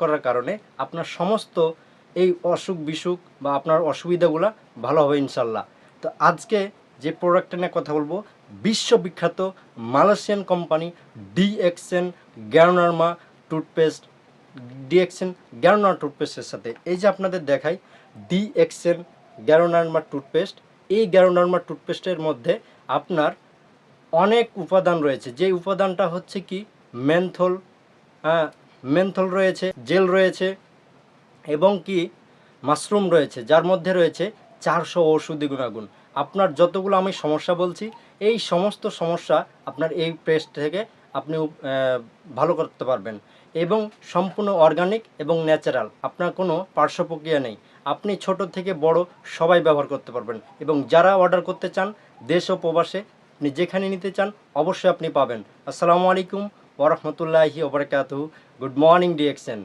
করার কারণে আপনার সমস্ত এই অসুখ বিসুখ বা আপনার অসুবিধাগুলো ভালো হবে ইনশাল্লাহ। তো আজকে যে প্রোডাক্টটা নিয়ে কথা বলবো, বিশ্ববিখ্যাত মালয়েশিয়ান কোম্পানি ডিএক্সএন গ্যারোনার্মা টুথপেস্ট, ডিএক্সএন গ্যারোনার টুথপেস্টের সাথে এই যে আপনাদের দেখাই ডিএক্সএন গ্যারোনার্মা টুথপেস্ট। এই গ্যারোনার্মা টুথপেস্টের মধ্যে আপনার অনেক উপাদান রয়েছে, যে উপাদানটা হচ্ছে কি মেন্থল, মেন্থল রয়েছে, জেল রয়েছে এবং কি মাশরুম রয়েছে, যার মধ্যে রয়েছে 400 ঔষধি গুণাগুণ। আপনার যতগুলো আমি সমস্যা বলছি এই সমস্ত সমস্যা আপনার এই পেস্ট থেকে আপনি ভালো করতে পারবেন এবং সম্পূর্ণ অর্গানিক এবং ন্যাচারাল, আপনার কোনো পার্শ্ব প্রক্রিয়া নেই। আপনি ছোট থেকে বড় সবাই ব্যবহার করতে পারবেন এবং যারা অর্ডার করতে চান দেশ ও প্রবাসে আপনি যেখানে নিতে চান অবশ্যই আপনি পাবেন। আসসালামু আলাইকুম ওয়া রাহমাতুল্লাহি ওয়া বারাকাতুহু। Good morning DXN.